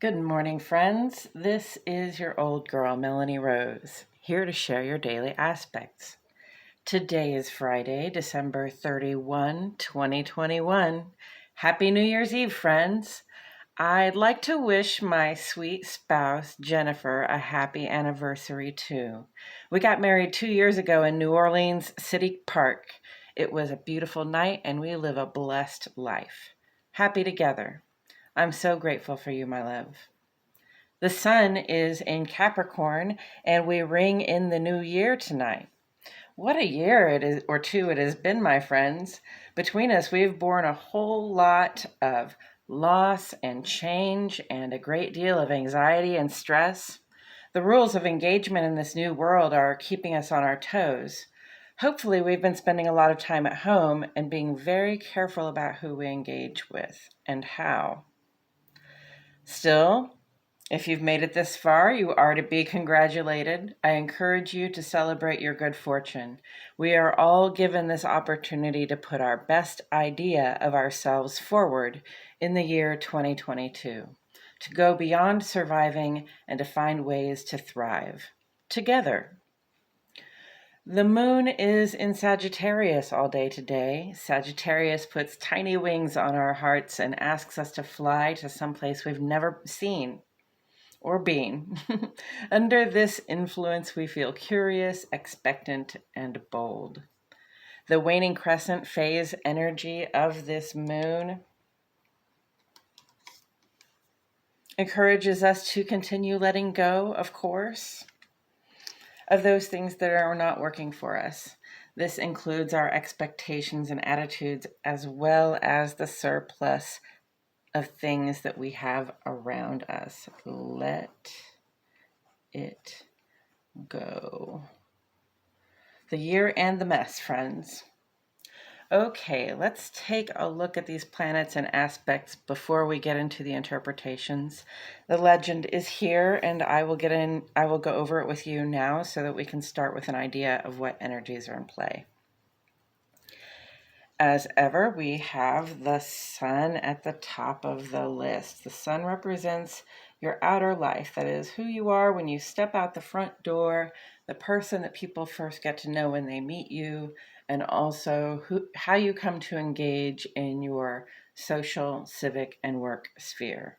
Good morning, friends. This is your old girl, Melanie Rose, here to share your daily aspects. Today is Friday, December 31, 2021. Happy New Year's Eve, friends. I'd like to wish my sweet spouse, Jennifer, a happy anniversary, too. We got married 2 years ago in New Orleans City Park. It was a beautiful night, and we live a blessed life. Happy together. I'm so grateful for you, my love. The sun is in Capricorn, and we ring in the new year tonight. What a year it is, or two it has been, my friends. Between us, we've borne a whole lot of loss and change and a great deal of anxiety and stress. The rules of engagement in this new world are keeping us on our toes. Hopefully, we've been spending a lot of time at home and being very careful about who we engage with and how. Still, if you've made it this far, you are to be congratulated. I encourage you to celebrate your good fortune. We are all given this opportunity to put our best idea of ourselves forward in the year 2022, to go beyond surviving and to find ways to thrive together. The moon is in Sagittarius all day today. Sagittarius puts tiny wings on our hearts and asks us to fly to someplace we've never seen or been. Under this influence, we feel curious, expectant, and bold. The waning crescent phase energy of this moon encourages us to continue letting go, of course, of those things that are not working for us. This includes our expectations and attitudes, as well as the surplus of things that we have around us. Let it go. The year and the mess, friends. Okay, let's take a look at these planets and aspects before we get into the interpretations. The legend is here, and I will go over it with you now so that we can start with an idea of what energies are in play. As ever, we have the sun at the top of the list. The sun represents your outer life. That is who you are when you step out the front door, the person that people first get to know when they meet you, and also how you come to engage in your social, civic, and work sphere.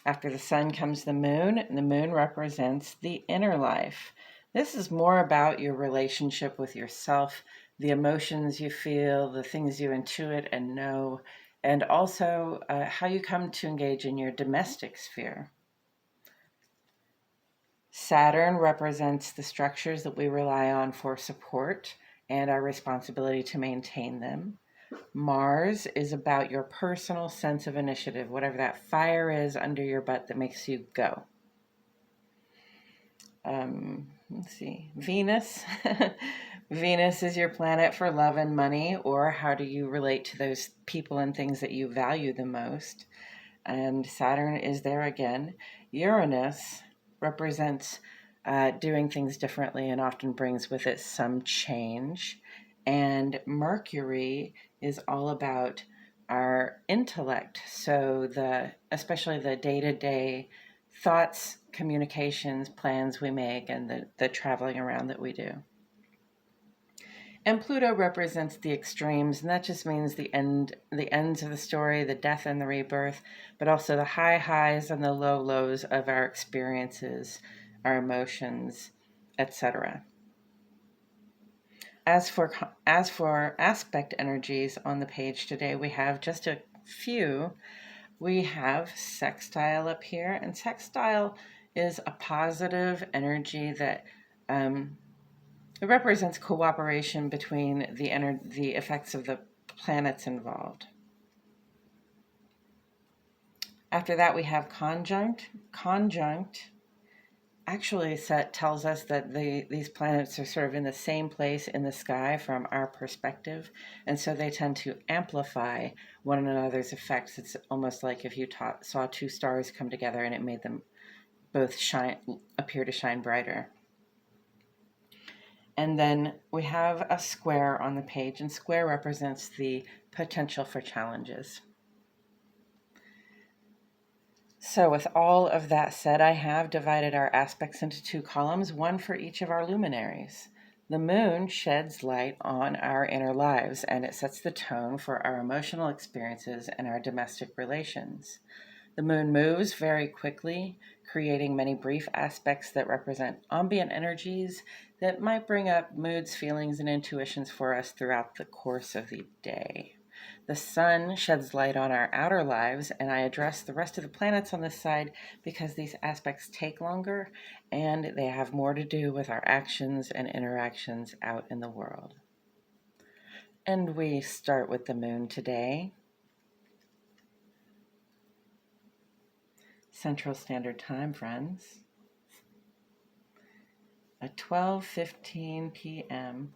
After the sun comes the moon, and the moon represents the inner life. This is more about your relationship with yourself, the emotions you feel, the things you intuit and know, and also how you come to engage in your domestic sphere. Saturn represents the structures that we rely on for support and our responsibility to maintain them. Mars is about your personal sense of initiative, whatever that fire is under your butt that makes you go. Let's see, Venus. Venus is your planet for love and money, or how do you relate to those people and things that you value the most. And Saturn is there again. Uranus represents doing things differently and often brings with it some change. And Mercury is all about our intellect. So especially the day-to-day thoughts, communications, plans we make, and the traveling around that we do. And Pluto represents the extremes, and that just means the ends of the story, the death and the rebirth, but also the high highs and the low lows of our experiences, our emotions, etc. As for aspect energies on the page today, we have just a few. We have Sextile up here, and Sextile is a positive energy that it represents cooperation between the effects of the planets involved. After that, we have conjunct. Conjunct actually tells us that these planets are sort of in the same place in the sky from our perspective, and so they tend to amplify one another's effects. It's almost like if you saw two stars come together and it made them both appear to shine brighter. And then we have a square on the page, and square represents the potential for challenges. So with all of that said, I have divided our aspects into two columns, one for each of our luminaries. The moon sheds light on our inner lives, and it sets the tone for our emotional experiences and our domestic relations. The moon moves very quickly, creating many brief aspects that represent ambient energies that might bring up moods, feelings, and intuitions for us throughout the course of the day. The sun sheds light on our outer lives, and I address the rest of the planets on this side because these aspects take longer and they have more to do with our actions and interactions out in the world. And we start with the moon today. Central Standard Time, friends, at 12:15 p.m.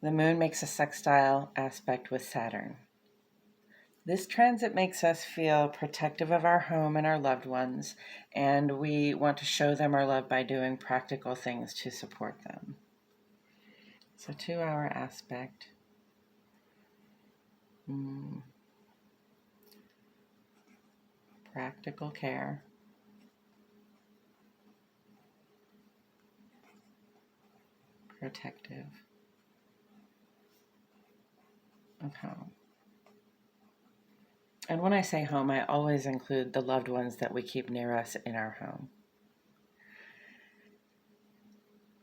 The moon makes a sextile aspect with Saturn. This transit makes us feel protective of our home and our loved ones, and we want to show them our love by doing practical things to support them. It's a 2-hour aspect. Practical care. Protective of home. And when I say home, I always include the loved ones that we keep near us in our home.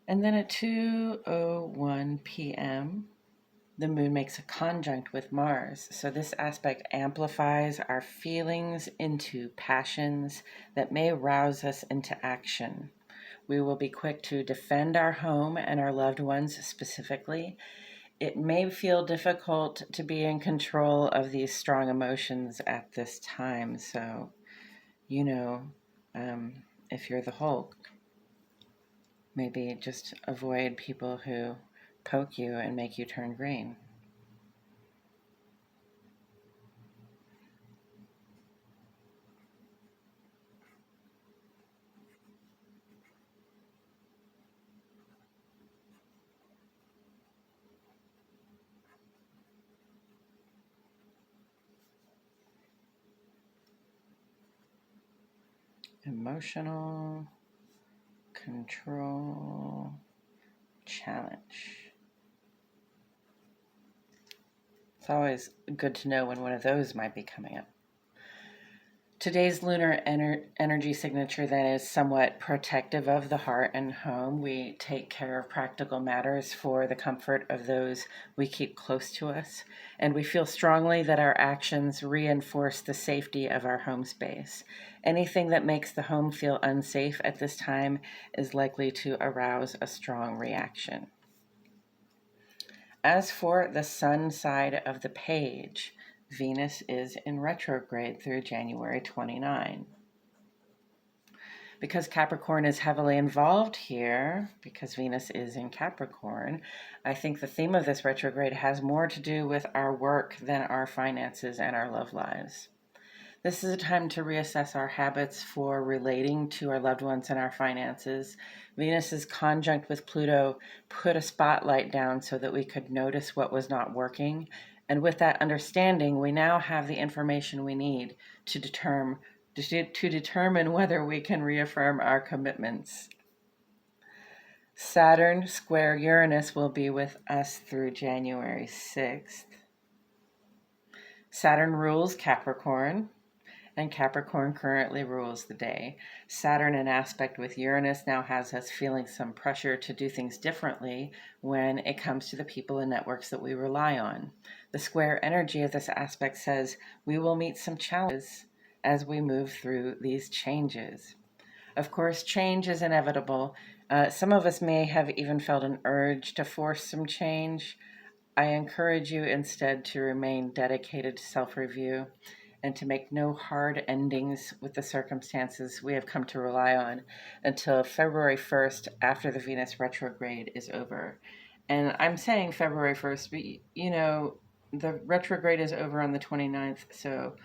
And then at 2:01 p.m., the moon makes a conjunct with Mars. So this aspect amplifies our feelings into passions that may rouse us into action. We will be quick to defend our home and our loved ones specifically. It may feel difficult to be in control of these strong emotions at this time. So, if you're the Hulk, maybe just avoid people who poke you and make you turn green. Emotional control challenge. It's always good to know when one of those might be coming up. Today's lunar energy signature then is somewhat protective of the heart and home. We take care of practical matters for the comfort of those we keep close to us, and we feel strongly that our actions reinforce the safety of our home space. Anything that makes the home feel unsafe at this time is likely to arouse a strong reaction. As for the sun side of the page, Venus is in retrograde through January 29. Because Capricorn is heavily involved here, because Venus is in Capricorn, I think the theme of this retrograde has more to do with our work than our finances and our love lives. This is a time to reassess our habits for relating to our loved ones and our finances. Venus's conjunct with Pluto put a spotlight down so that we could notice what was not working. And with that understanding, we now have the information we need to determine whether we can reaffirm our commitments. Saturn square Uranus will be with us through January 6th. Saturn rules Capricorn, and Capricorn currently rules the day. Saturn in aspect with Uranus now has us feeling some pressure to do things differently when it comes to the people and networks that we rely on. The square energy of this aspect says we will meet some challenges as we move through these changes. Of course, change is inevitable. Some of us may have even felt an urge to force some change. I encourage you instead to remain dedicated to self-review and to make no hard endings with the circumstances we have come to rely on until February 1st, after the Venus retrograde is over. And I'm saying February 1st, but the retrograde is over on the 29th, so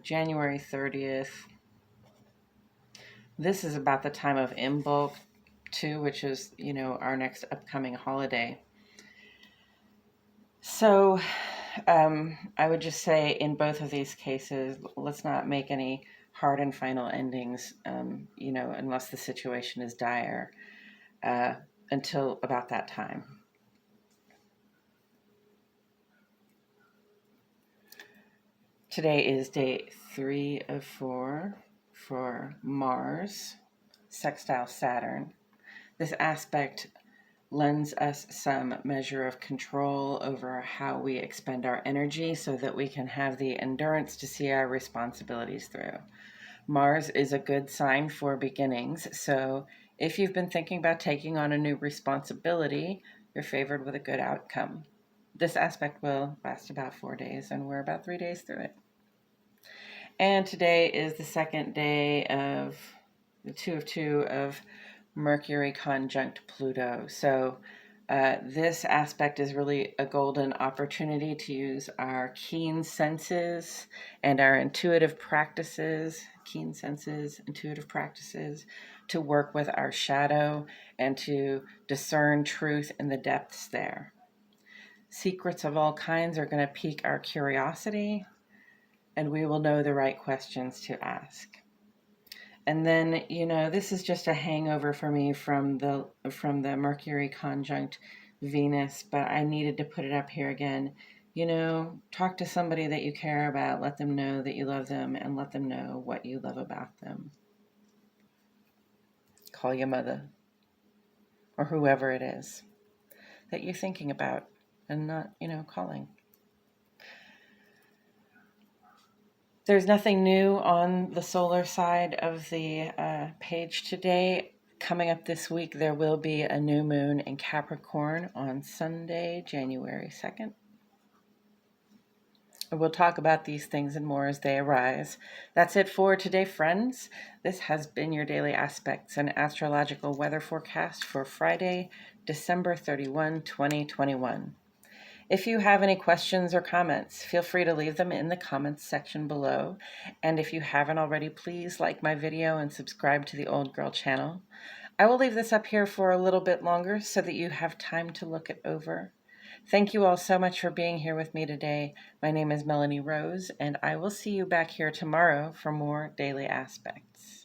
January 30th. This is about the time of Imbolc too, which is, our next upcoming holiday. So I would just say in both of these cases, let's not make any hard and final endings, unless the situation is dire, uh, until about that time. Today is day 3 of 4 for Mars, sextile Saturn. This aspect lends us some measure of control over how we expend our energy so that we can have the endurance to see our responsibilities through. Mars is a good sign for beginnings, so if you've been thinking about taking on a new responsibility, you're favored with a good outcome. This aspect will last about 4 days, and we're about 3 days through it. And today is the second day of the 2 of 2 of Mercury conjunct Pluto. So this aspect is really a golden opportunity to use our keen senses and our intuitive practices, to work with our shadow and to discern truth in the depths there. Secrets of all kinds are going to pique our curiosity, and we will know the right questions to ask. And then, this is just a hangover for me from the Mercury conjunct Venus, but I needed to put it up here again. Talk to somebody that you care about, let them know that you love them, and let them know what you love about them. Call your mother, or whoever it is that you're thinking about and not, calling. There's nothing new on the solar side of the page today. Coming up this week, there will be a new moon in Capricorn on Sunday, January 2nd. We'll talk about these things and more as they arise. That's it for today, friends. This has been your Daily Aspects, an astrological weather forecast for Friday, December 31, 2021. If you have any questions or comments, feel free to leave them in the comments section below. And if you haven't already, please like my video and subscribe to the Old Girl channel. I will leave this up here for a little bit longer so that you have time to look it over. Thank you all so much for being here with me today. My name is Melanie Rose, and I will see you back here tomorrow for more Daily Aspects.